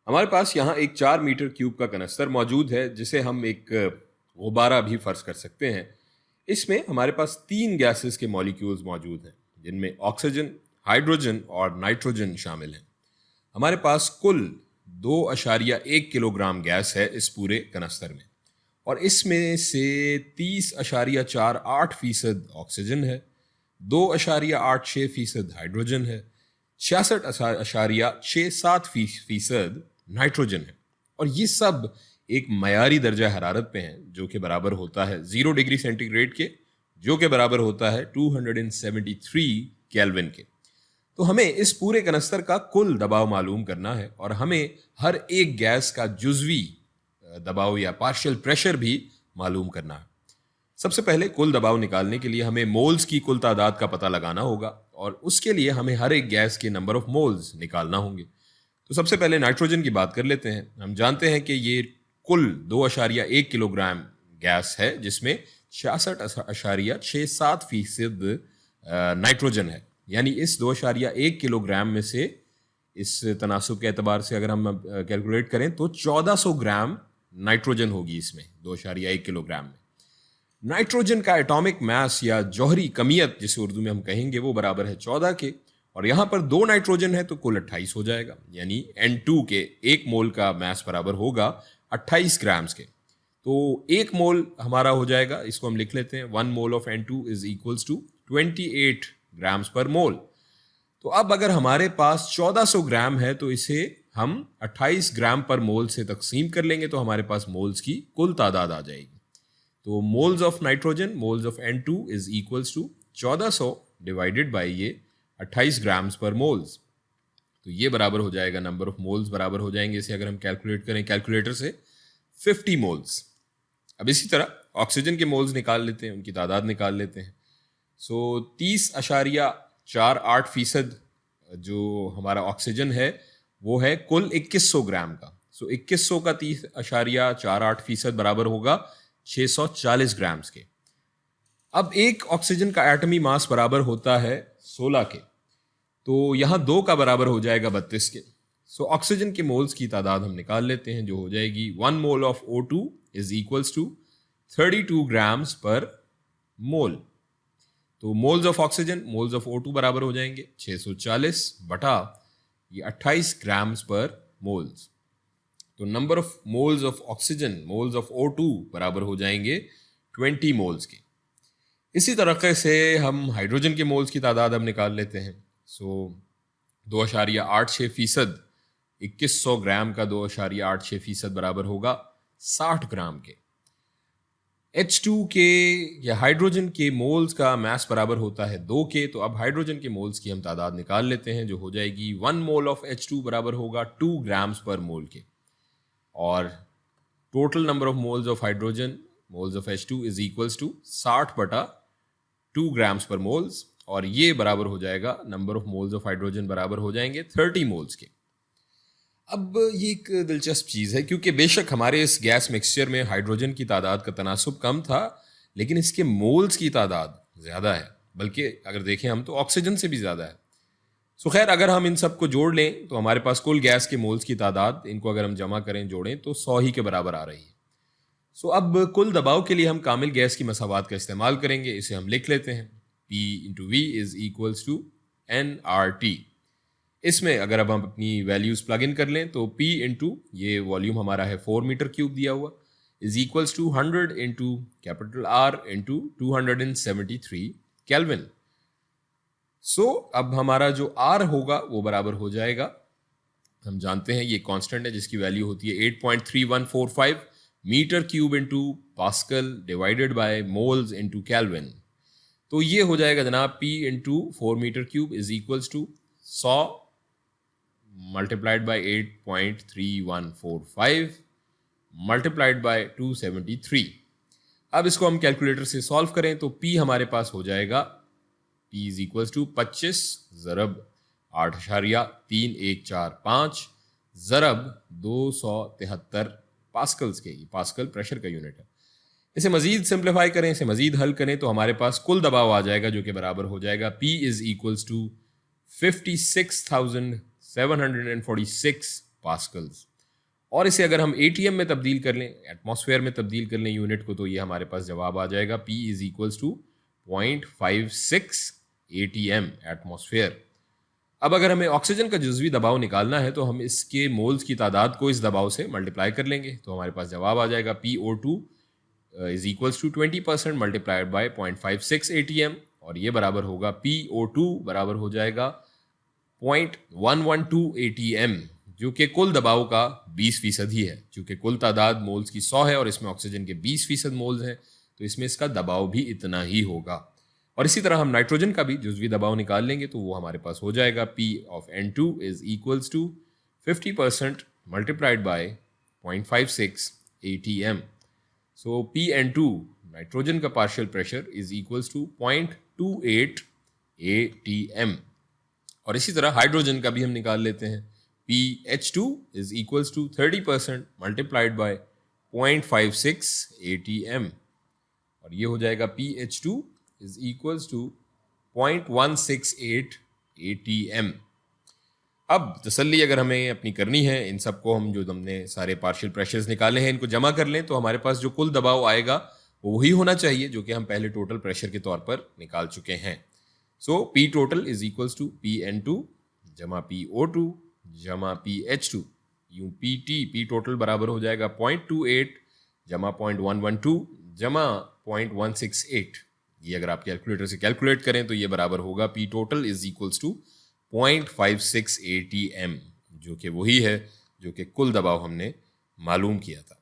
हमारे पास यहाँ एक 4 मीटर क्यूब का कनस्तर मौजूद है जिसे हम एक गुब्बारा भी फर्ज कर सकते हैं। इसमें हमारे पास 3 गैसेस के मॉलिक्यूल्स मौजूद हैं जिनमें ऑक्सीजन, हाइड्रोजन और नाइट्रोजन शामिल हैं। हमारे पास कुल 2.1 किलोग्राम गैस है इस पूरे कनस्तर में, और इसमें से 30.48% ऑक्सीजन है, 2.86% हाइड्रोजन है, 66.67% नाइट्रोजन है। और ये सब एक मयारी दर्जा हरारत पे हैं जो कि बराबर होता है 0 डिग्री सेंटीग्रेड के, जो कि बराबर होता है 273 केल्विन के। तो हमें इस पूरे कनस्तर का कुल दबाव मालूम करना है और हमें हर एक गैस का जुज़वी दबाव या पार्शियल प्रेशर भी मालूम करना है। सबसे पहले कुल दबाव निकालने के लिए हमें मोल्स की कुल तादाद का पता लगाना होगा और उसके लिए हमें हर एक गैस के नंबर ऑफ मोल्स निकालना होंगे। तो सबसे पहले नाइट्रोजन की बात कर लेते हैं। हम जानते हैं कि ये कुल 2.1 किलोग्राम गैस है जिसमें 66.67% नाइट्रोजन है। यानी इस 2.1 किलोग्राम में से इस तनासुब के एतबार से अगर हम कैलकुलेट करें तो 1400 ग्राम नाइट्रोजन होगी इसमें 2.1 किलोग्राम में। नाइट्रोजन का एटॉमिक मास या जौहरी कमियत जिसे उर्दू में हम कहेंगे वो बराबर है 14 के, और यहाँ पर 2 नाइट्रोजन है तो कुल 28 हो जाएगा। यानी N2 के 1 मोल का मास बराबर होगा 28 ग्राम्स के। तो 1 मोल हमारा हो जाएगा, इसको हम लिख लेते हैं 1 mole of N2 is equals to 28 grams per mole. तो अब अगर हमारे पास 1400 ग्राम है तो इसे हम 28 ग्राम पर मोल से तकसीम कर लेंगे तो हमारे पास मोल्स की कुल तादाद आ जाएगी। तो moles of nitrogen, moles of N2 is equals to 1400 divided by ये 28 ग्राम्स पर मोल्स। तो ये बराबर हो जाएगा, नंबर ऑफ मोल्स बराबर हो जाएंगे इसे अगर हम कैलकुलेट करें कैलकुलेटर से, 50 मोल्स। अब इसी तरह ऑक्सीजन के मोल्स निकाल लेते हैं, उनकी तादाद निकाल लेते हैं। सो 30.48% जो हमारा ऑक्सीजन है वो है कुल 2100 ग्राम का। सो 2100 का 30.48% बराबर होगा 640 ग्राम्स के। अब एक ऑक्सीजन का एटमी मास बराबर होता है 16 के, तो यहाँ 2 का बराबर हो जाएगा 32 के। सो ऑक्सीजन के मोल्स की तादाद हम निकाल लेते हैं जो हो जाएगी 1 mole of O2 is equals to 32 grams per mole. तो moles of oxygen, moles of O2 बराबर हो जाएंगे 640 बटा ये 28 ग्राम्स पर मोल्स। तो number of moles of oxygen, moles of O2 बराबर हो जाएंगे 20 मोल्स के। इसी तरीके से हम हाइड्रोजन के मोल्स की तादाद हम निकाल लेते हैं। सो 2.86%, 2100 ग्राम का 2.86% बराबर होगा 60 ग्राम के। H2 के या हाइड्रोजन के मोल्स का मास बराबर होता है 2 के। तो अब हाइड्रोजन के मोल्स की हम तादाद निकाल लेते हैं जो हो जाएगी 1 मोल ऑफ H2 बराबर होगा 2 ग्राम्स पर मोल के, और total number of moles of hydrogen, moles of H2 is equals to 60 बटा 2 ग्राम्स पर मोल्स, और ये बराबर हो जाएगा, number of moles of hydrogen बराबर हो जाएंगे 30 मोल्स के। अब ये एक दिलचस्प चीज़ है क्योंकि बेशक हमारे इस गैस मिक्सचर में हाइड्रोजन की तादाद का तनासुब कम था, लेकिन इसके मोल्स की तादाद ज़्यादा है, बल्कि अगर देखें हम तो ऑक्सीजन से भी ज़्यादा है। सो खैर अगर हम इन सबको जोड़ लें तो हमारे पास कुल गैस के मोल्स की तादाद, इनको अगर हम जमा करें जोड़ें तो 100 ही के बराबर आ रही है। सो अब कुल दबाव के लिए हम कामिल गैस की मसावात का इस्तेमाल करेंगे। इसे हम लिख लेते हैं P into V is equals to nRT। इसमें अगर अब हम अपनी वैल्यूज प्लग इन कर लें तो P इंटू ये वॉल्यूम हमारा है 4 मीटर क्यूब दिया हुआ is equals to 100 into capital R into 273 kelvin. So अब हमारा जो R होगा वो बराबर हो जाएगा, हम जानते हैं ये कांस्टेंट है जिसकी वैल्यू होती है 8.3145 metre cube into pascal divided by moles into kelvin. तो ये हो जाएगा जनाब P into 4 metre cube is equals to 100 multiplied by 8.3145 multiplied by 273। अब इसको हम कैलकुलेटर से सॉल्व करें तो P हमारे पास हो जाएगा P इज इक्वल्स टू 25 ज़रब 8.3145 ज़रब 273 पास्कल्स के। पास्कल प्रेशर का यूनिट है। इसे मजीद सिंप्लीफाई करें, इसे मजीद हल करें तो हमारे पास कुल दबाव आ जाएगा जो कि बराबर हो जाएगा P is equals to 56,746 pascals. और इसे अगर हम ATM में तब्दील कर लें, एटमॉस्फेयर में तब्दील कर लें यूनिट को, तो ये हमारे पास जवाब आ जाएगा P is equals to 0.56 ATM atmosphere. अब अगर हमें ऑक्सीजन का जुज़वी दबाव निकालना है तो हम इसके मोल्स की तादाद को इस दबाव से मल्टीप्लाई कर लेंगे, तो हमारे पास जवाब आ जाएगा PO2 is equals to 20% multiplied by 0.56 ATM, और ये बराबर होगा PO2 बराबर हो जाएगा 0.112 ATM, जो कि कुल दबाव का 20% ही है। चूंकि कुल तादाद मोल्स की 100 है और इसमें ऑक्सीजन के 20% मोल्स हैं, तो इसमें इसका दबाव भी इतना ही होगा। और इसी तरह हम नाइट्रोजन का भी जुज़वी दबाव निकाल लेंगे, तो वो हमारे पास हो जाएगा P of N2 is equals to 50% multiplied by 0.56 ATM। So PN2 nitrogen का partial pressure is equals to 0.28 ATM। और इसी तरह हाइड्रोजन का भी हम निकाल लेते हैं। PH2 is equals to 30% multiplied by 0.56 ATM, और ये हो जाएगा PH2 is equals to 0.168 ATM। अब तसल्ली अगर हमें अपनी करनी है, इन सबको हम जो हमने सारे पार्शियल प्रेशर्स निकाले हैं इनको जमा कर लें, तो हमारे पास जो कुल दबाव आएगा वो वही होना चाहिए जो कि हम पहले टोटल प्रेशर के तौर पर निकाल चुके हैं। So P total is equals to PN2 जमा PO2 जमा PH2, यूं P टोटल बराबर हो जाएगा 0.28 जमा 0.112 जमा 0.168। ये अगर आप कैलकुलेटर से कैलकुलेट करें तो ये बराबर होगा P total is equals to 0.56 ATM, जो कि वही है जो कि कुल दबाव हमने मालूम किया था।